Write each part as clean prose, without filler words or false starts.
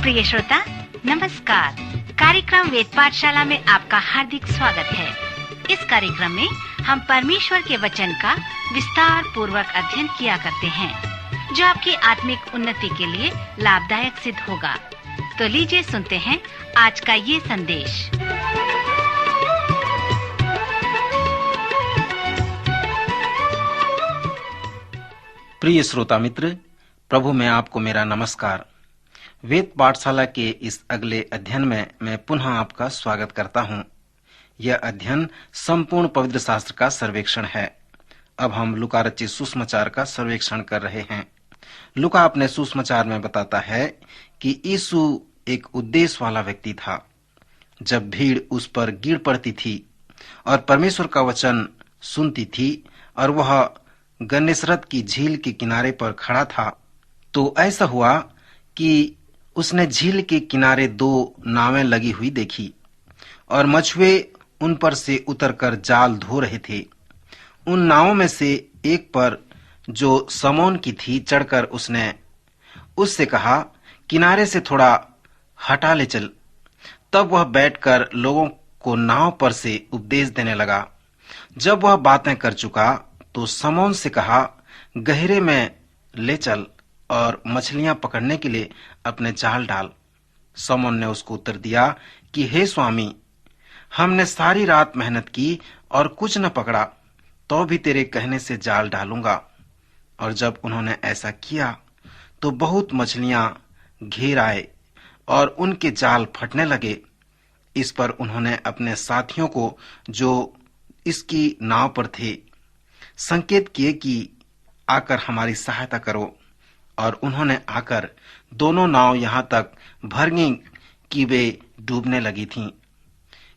प्रिय श्रोता, नमस्कार। कार्यक्रम वेद पाठशाला में आपका हार्दिक स्वागत है। इस कार्यक्रम में हम परमेश्वर के वचन का विस्तार पूर्वक अध्ययन किया करते हैं, जो आपकी आत्मिक उन्नति के लिए लाभदायक सिद्ध होगा। तो लीजिए सुनते हैं आज का ये संदेश। प्रिय श्रोता मित्र, प्रभु में आपको मेरा नमस्कार। वेद पाठशाला के इस अगले अध्ययन में मैं पुनः आपका स्वागत करता हूँ। यह अध्ययन संपूर्ण पवित्र शास्त्र का सर्वेक्षण है। अब हम लूका रचित सुसमाचार का सर्वेक्षण कर रहे हैं। लूका अपने सुसमाचार में बताता है कि यीशु एक उद्देश्य वाला व्यक्ति था। जब भीड़ उस पर गिर पड़ती थी और परमेश्वर का वचन सुनती थी और वह गन्नेसरत की झील के किनारे पर खड़ा था, तो ऐसा हुआ कि उसने झील के किनारे 2 नावें लगी हुई देखी और मछुए उन पर से उतरकर जाल धो रहे थे। उन नावों में से एक पर, जो समौन की थी, चढ़कर उसने उससे कहा, किनारे से थोड़ा हटा ले चल। तब वह बैठकर लोगों को नाव पर से उपदेश देने लगा। जब वह बातें कर चुका तो समौन से कहा, गहरे में ले चल और मछलियां पकड़ने के लिए अपने जाल डाल। समौन ने उसको उत्तर दिया कि हे स्वामी, हमने सारी रात मेहनत की और कुछ न पकड़ा, तो भी तेरे कहने से जाल डालूंगा। और जब उन्होंने ऐसा किया तो बहुत मछलियां घेर आए और उनके जाल फटने लगे। इस पर उन्होंने अपने साथियों को, जो इसकी नाव पर थे, संकेत किए कि आकर हमारी सहायता करो। और उन्होंने आकर दोनों नाव यहाँ तक भर गईं कि वे डूबने लगी थीं।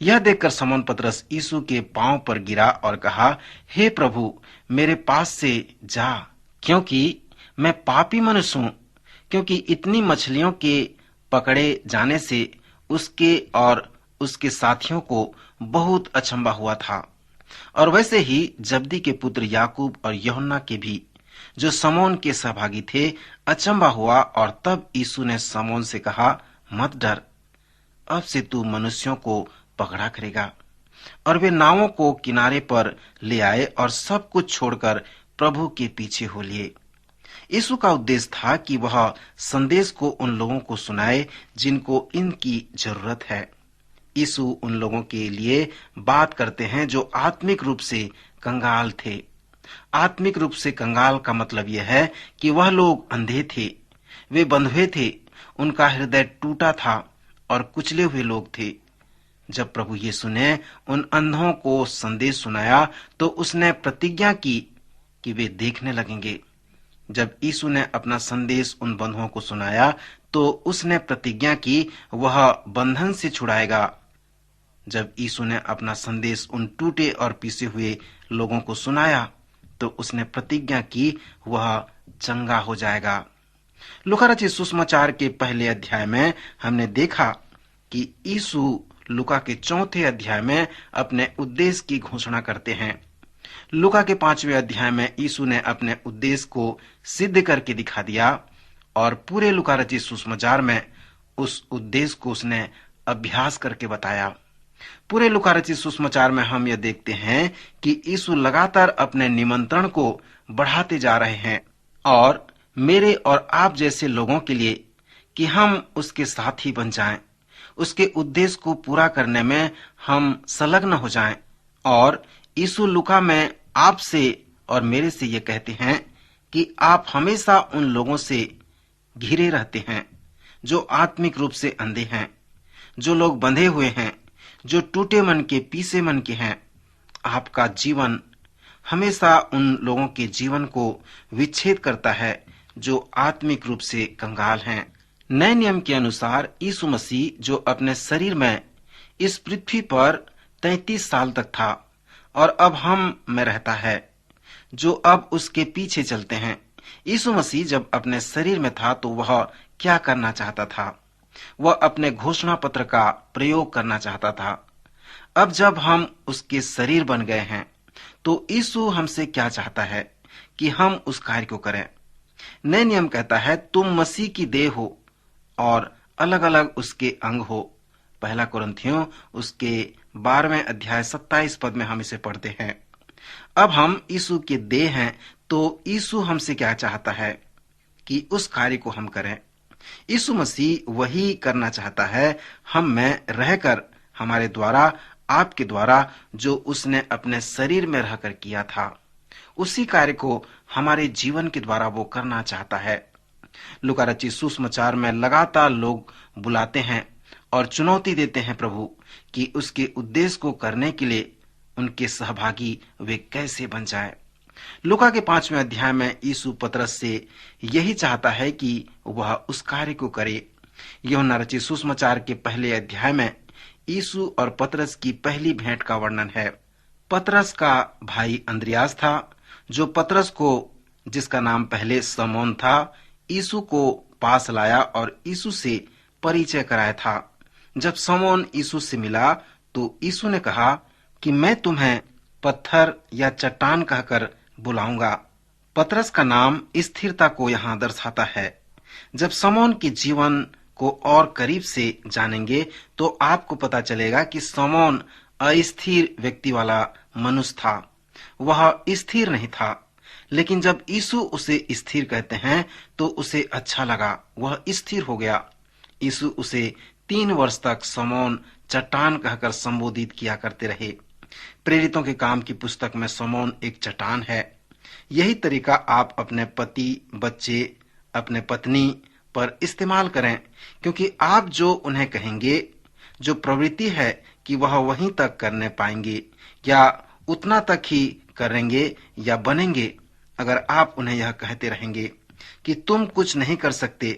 यह देखकर समौन पतरस यीशु के पांव पर गिरा और कहा, हे प्रभु, मेरे पास से जा, क्योंकि मैं पापी मनुष्य हूं। क्योंकि इतनी मछलियों के पकड़े जाने से उसके और उसके साथियों को बहुत अचंभा हुआ था। और वैसे ही जब्दी के पुत्र याकूब और यूहन्ना के भी, जो समौन के सहभागी थे, अचंभा हुआ। और तब यीशु ने समौन से कहा, मत डर, अब से तू मनुष्यों को पकड़ा करेगा। और वे नावों को किनारे पर ले आए और सब कुछ छोड़कर प्रभु के पीछे हो लिए। यीशु का उद्देश्य था कि वह संदेश को उन लोगों को सुनाए जिनको इनकी जरूरत है। यीशु उन लोगों के लिए बात करते हैं जो आत्मिक रूप से कंगाल थे। आत्मिक रूप से कंगाल का मतलब यह है कि वह लोग अंधे थे, वे बंधुए थे, उनका हृदय टूटा था और कुचले हुए लोग थे। जब प्रभु यीशु ने उन अंधों को संदेश सुनाया तो उसने प्रतिज्ञा की कि वे देखने लगेंगे। जब यीशु ने अपना संदेश उन बंधुओं को सुनाया तो उसने प्रतिज्ञा की वह बंधन से छुड़ाएगा। जब यीशु ने अपना संदेश उन टूटे और पीसे हुए लोगों को सुनाया तो उसने प्रतिज्ञा की वह चंगा हो जाएगा। लूका रचित सुसमाचार के पहले अध्याय में हमने देखा कि यीशु लूका के 4 अध्याय में अपने उद्देश्य की घोषणा करते हैं। लूका के 5वें अध्याय में यीशु ने अपने उद्देश्य को सिद्ध करके दिखा दिया और पूरे लूका रचित सुसमाचार में उस उद्देश्य को उसने अभ्यास करके बताया। पूरे लूका रचित सुसमाचार में हम यह देखते हैं कि यीशु लगातार अपने निमंत्रण को बढ़ाते जा रहे हैं और मेरे और आप जैसे लोगों के लिए कि हम उसके साथी बन जाएं, उसके उद्देश्य को पूरा करने में हम संलग्न हो जाएं। और यीशु लूका में आपसे और मेरे से ये कहते हैं कि आप हमेशा उन लोगों से घिरे रहते हैं जो आत्मिक रूप से अंधे हैं, जो लोग बंधे हुए हैं, जो टूटे मन के, पीसे मन के हैं। आपका जीवन हमेशा उन लोगों के जीवन को विच्छेद करता है जो आत्मिक रूप से कंगाल हैं। नए नियम के अनुसार यीशु मसीह, जो अपने शरीर में इस पृथ्वी पर 33 साल तक था और अब हम में रहता है, जो अब उसके पीछे चलते हैं। यीशु मसीह जब अपने शरीर में था तो वह क्या करना चाहता था? वह अपने घोषणा पत्र का प्रयोग करना चाहता था। अब जब हम उसके शरीर बन गए हैं तो यीशु हमसे क्या चाहता है कि हम उस कार्य को करें। नए नियम कहता है, तुम मसीह की देह हो और अलग अलग उसके अंग हो। पहला कुरिन्थियों उसके 12वें अध्याय 27 पद में हम इसे पढ़ते हैं। अब हम यीशु के देह हैं, तो यीशु हमसे क्या चाहता है कि उस कार्य को हम करें। यीशु मसीह वही करना चाहता है, हम में रहकर, हमारे द्वारा, आपके द्वारा, जो उसने अपने शरीर में रहकर किया था, उसी कार्य को हमारे जीवन के द्वारा वो करना चाहता है। लूका रचित सुसमाचार में लगातार लोग बुलाते हैं और चुनौती देते हैं प्रभु कि उसके उद्देश्य को करने के लिए उनके सहभागी वे कैसे बन जाए। लूका के 5वें अध्याय में यीशु पतरस से यही चाहता है कि वह उस कार्य को करे। यूहन्ना रचित सुसमाचार के पहले अध्याय में यीशु और पतरस की पहली भेंट का वर्णन है। पतरस का भाई अंद्रियास था, जो पतरस को, जिसका नाम पहले समौन था, यीशु को पास लाया और यीशु से परिचय कराया था। जब समौन यीशु से मिला तो यीशु ने कहा कि मैं तुम्हें पत्थर या चट्टान कहकर बुलाऊंगा। पतरस का नाम स्थिरता को यहाँ दर्शाता है। जब समौन के जीवन को और करीब से जानेंगे तो आपको पता चलेगा कि समौन अस्थिर व्यक्ति वाला मनुष्य था। वह स्थिर नहीं था, लेकिन जब यीशु उसे स्थिर कहते हैं तो उसे अच्छा लगा, वह स्थिर हो गया। यीशु उसे 3 वर्ष तक समौन चट्टान कहकर संबोधित किया करते रहे। प्रेरितों के काम की पुस्तक में समौन एक चट्टान है। यही तरीका आप अपने पति, बच्चे, अपने पत्नी पर इस्तेमाल करें, क्योंकि आप जो उन्हें कहेंगे, जो प्रवृत्ति है कि वह वहीं तक करने पाएंगे या उतना तक ही करेंगे या बनेंगे। अगर आप उन्हें यह कहते रहेंगे कि तुम कुछ नहीं कर सकते,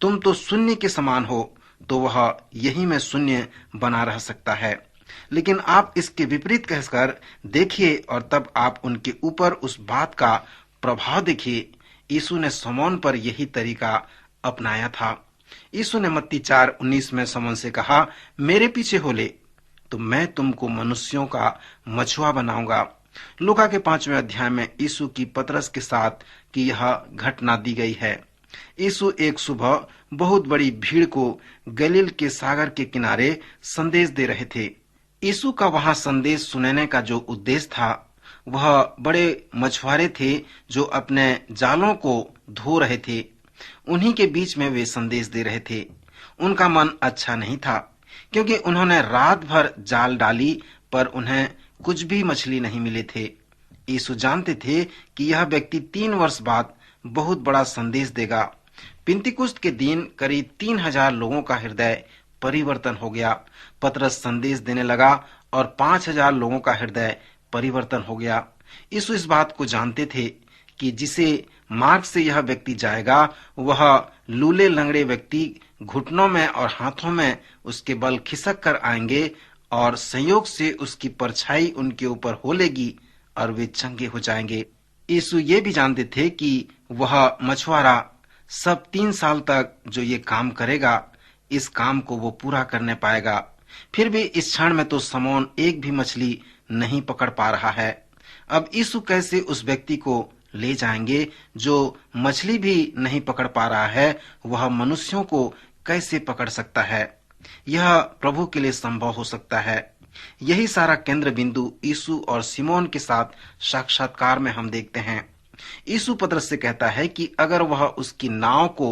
तुम तो शून्य के समान हो, तो वह यही में शून्य बना रह सकता है। लेकिन आप इसके विपरीत कहकर देखिए और तब आप उनके ऊपर उस बात का प्रभाव देखिए। यीशु ने समौन पर यही तरीका अपनाया था। यीशु ने मत्ती 4:19 में समौन से कहा, मेरे पीछे हो ले तो मैं तुमको मनुष्यों का मछुआ बनाऊंगा। लूका के 5वें अध्याय में यीशु की पतरस के साथ की यह घटना दी गई है। यीशु एक सुबह बहुत बड़ी भीड़ को गलील के सागर के किनारे संदेश दे रहे थे। यीशु का वहां संदेश सुनाने का जो उद्देश्य था, वह बड़े मछुआरे थे जो अपने जालों को धो रहे थे। उन्हीं के बीच में वे संदेश दे रहे थे। उनका मन अच्छा नहीं था, क्योंकि उन्होंने रात भर जाल डाली पर उन्हें कुछ भी मछली नहीं मिले थे। यीशु जानते थे कि यह व्यक्ति 3 वर्ष बाद बहुत बड़ा संदेश देगा। पिंतीकुस्त के दिन करीब 3000 लोगों का हृदय परिवर्तन हो गया। पतरस संदेश देने लगा और 5000 लोगों का हृदय परिवर्तन हो गया। यीशु इस बात को जानते थे कि जिसे मार्ग से यह व्यक्ति जाएगा, वह लूले लंगड़े व्यक्ति घुटनों में और हाथों में उसके बल खिसक कर आएंगे और संयोग से उसकी परछाई उनके ऊपर हो लेगी और वे चंगे हो जाएंगे। यीशु ये भी जानते थे कि वह मछुआरा सब 3 साल तक जो ये काम करेगा, इस काम को वो पूरा करने पाएगा। फिर भी इस क्षण में तो समौन एक भी मछली नहीं पकड़ पा रहा है। अब यीशु कैसे उस व्यक्ति को ले जाएंगे जो मछली भी नहीं पकड़ पा रहा है, वह मनुष्यों को कैसे पकड़ सकता है? यह प्रभु के लिए संभव हो सकता है। यही सारा केंद्र बिंदु यीशु और सिमोन के साथ साक्षात्कार में हम देखते हैं। यीशु पतरस से कहता है कि अगर वह उसकी नाव को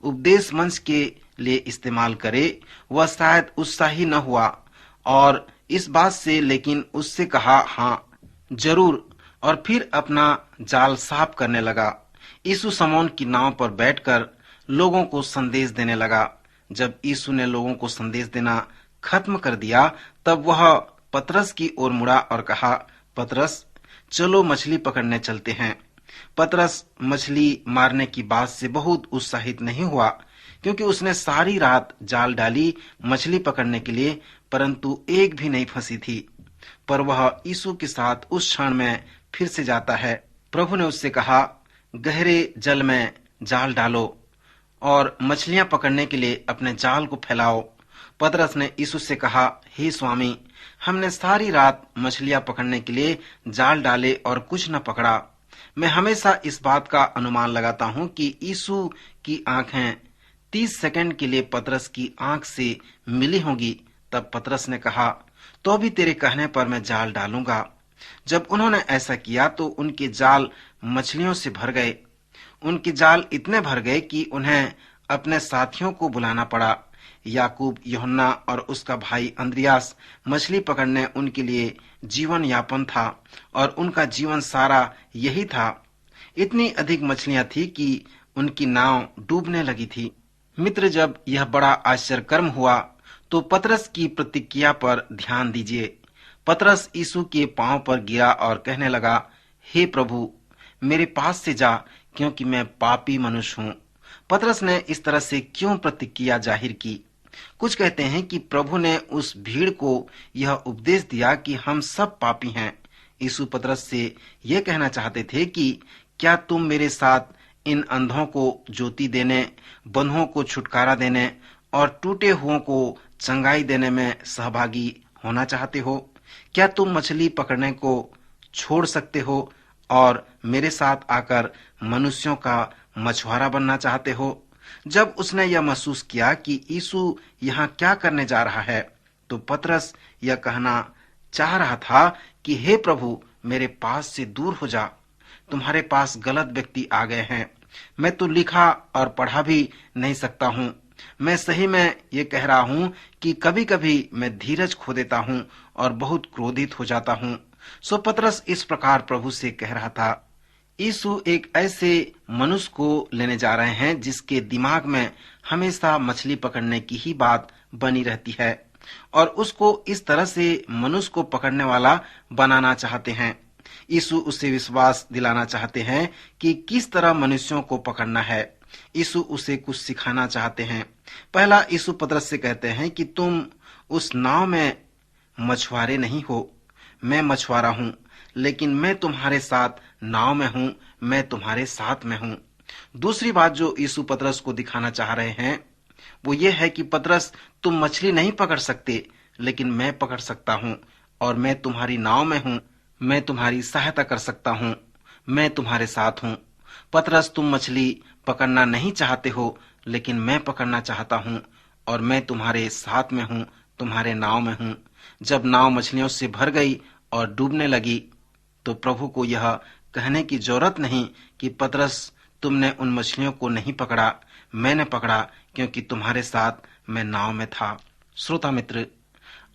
उपदेश मंच के लिए इस्तेमाल करे, वह शायद उत्साही न हुआ और इस बात से, लेकिन उससे कहा हाँ जरूर, और फिर अपना जाल साफ करने लगा। यीशु समौन की नाव पर बैठकर लोगों को संदेश देने लगा। जब यीशु ने लोगों को संदेश देना खत्म कर दिया, तब वह पतरस की ओर मुड़ा और कहा, पतरस चलो मछली पकड़ने चलते हैं। पतरस मछली मारने की बात से बहुत उत्साहित नहीं हुआ, क्योंकि उसने सारी रात जाल डाली मछली पकड़ने के लिए, परंतु एक भी नहीं फंसी थी। पर वह यीशु के साथ उस क्षण में फिर से जाता है। प्रभु ने उससे कहा, गहरे जल में जाल डालो और मछलियां पकड़ने के लिए अपने जाल को फैलाओ। पतरस ने यीशु से कहा, हे स्वामी, हमने सारी रात मछलियां पकड़ने के लिए जाल डाले और कुछ न पकड़ा। मैं हमेशा इस बात का अनुमान लगाता हूँ कि यीशु की आंखें 30 सेकंड के लिए पतरस की आंख से मिली होंगी। तब पतरस ने कहा, तो भी तेरे कहने पर मैं जाल डालूंगा। जब उन्होंने ऐसा किया तो उनके जाल मछलियों से भर गए। उनके जाल इतने भर गए कि उन्हें अपने साथियों को बुलाना पड़ा। याकूब, यूहन्ना और उसका भाई अंद्रियास मछली पकड़ने उनके लिए जीवन यापन था और उनका जीवन सारा यही था। इतनी अधिक मछलियां थी कि उनकी नाव डूबने लगी थी। मित्र, जब यह बड़ा आश्चर्यकर्म हुआ तो पतरस की प्रतिक्रिया पर ध्यान दीजिए। पतरस यीशु के पांव पर गिरा और कहने लगा, हे प्रभु, मेरे पास से जा, क्योंकि मैं पापी मनुष्य हूँ। पतरस ने इस तरह से क्यों प्रतिक्रिया जाहिर की? कुछ कहते हैं कि प्रभु ने उस भीड़ को यह उपदेश दिया कि हम सब पापी हैं। यीशु पतरस से यह कहना चाहते थे कि क्या तुम मेरे साथ इन अंधों को ज्योति देने, बंधुओं को छुटकारा देने और टूटे हुओं को चंगाई देने में सहभागी होना चाहते हो? क्या तुम मछली पकड़ने को छोड़ सकते हो और मेरे साथ आकर मनुष्यों का मछुआरा बनना चाहते हो? जब उसने यह महसूस किया कि यीशु यहाँ क्या करने जा रहा है, तो पतरस यह कहना चाह रहा था कि हे प्रभु, मेरे पास से दूर हो जा। तुम्हारे पास गलत व्यक्ति आ गए हैं। मैं तो लिखा और पढ़ा भी नहीं सकता हूँ। मैं सही में ये कह रहा हूँ कि कभी कभी मैं धीरज खो देता हूँ और बहुत क्रोधित हो जाता हूँ। सो पतरस इस प्रकार प्रभु से कह रहा था। यीशु एक ऐसे मनुष्य को लेने जा रहे हैं जिसके दिमाग में हमेशा मछली पकड़ने की ही बात बनी रहती है और उसको इस तरह से मनुष्य को पकड़ने वाला बनाना चाहते हैं। यीशु उसे विश्वास दिलाना चाहते हैं कि किस तरह मनुष्यों को पकड़ना है। यीशु उसे कुछ सिखाना चाहते हैं। पहला, यीशु पतरस से कहते हैं कि तुम उस नाव में मछुआरे नहीं हो, मैं मछुआरा हूँ, लेकिन मैं तुम्हारे साथ नाव में हूँ, मैं तुम्हारे साथ में हूँ। दूसरी बात जो यीशु पतरस को दिखाना चाह रहे हैं वो ये है कि पतरस, तुम मछली नहीं पकड़ सकते, लेकिन मैं पकड़ सकता हूँ और मैं तुम्हारी नाव में हूँ, मैं तुम्हारी सहायता कर सकता हूँ, मैं तुम्हारे साथ हूँ। पतरस, तुम मछली पकड़ना नहीं चाहते हो, लेकिन मैं पकड़ना चाहता हूँ और मैं तुम्हारे साथ में हूँ, तुम्हारे नाव में हूँ। जब नाव मछलियों से भर गई और डूबने लगी तो प्रभु को यह कहने की जरूरत नहीं कि पतरस, तुमने उन मछलियों को नहीं पकड़ा, मैंने पकड़ा, क्योंकि तुम्हारे साथ मैं नाव में था। श्रोता मित्र,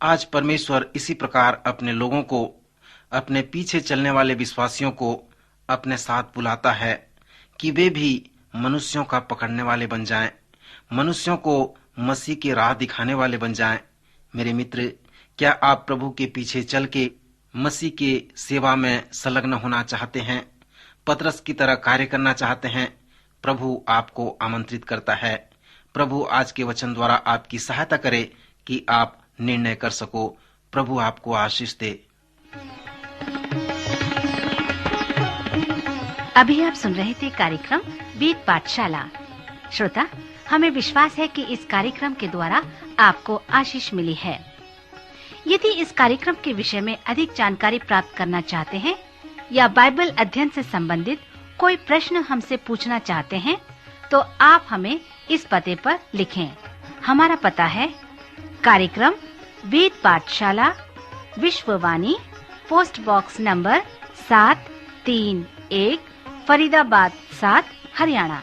आज परमेश्वर इसी प्रकार अपने लोगों को, अपने पीछे चलने वाले विश्वासियों को अपने साथ बुलाता है कि वे भी मनुष्यों का पकड़ने वाले बन जाएं, मनुष्यों को मसीह की राह दिखाने वाले बन जाएं। मेरे मित्र, क्या आप प्रभु के पीछे चल के मसीह के सेवा में संलग्न होना चाहते हैं, पतरस की तरह कार्य करना चाहते हैं? प्रभु आपको आमंत्रित करता है। प्रभु आज के वचन द्वारा आपकी सहायता करे कि आप निर्णय कर सको। प्रभु आपको आशीष दे। अभी आप सुन रहे थे कार्यक्रम वेद पाठशाला। श्रोता, हमें विश्वास है कि इस कार्यक्रम के द्वारा आपको आशीष मिली है। यदि इस कार्यक्रम के विषय में अधिक जानकारी प्राप्त करना चाहते हैं या बाइबल अध्ययन से संबंधित कोई प्रश्न हमसे पूछना चाहते हैं, तो आप हमें इस पते पर लिखें। हमारा पता है कार्यक्रम Ved Pathshala, Vishwavani, post box number 731, Faridabad 7, Haryana.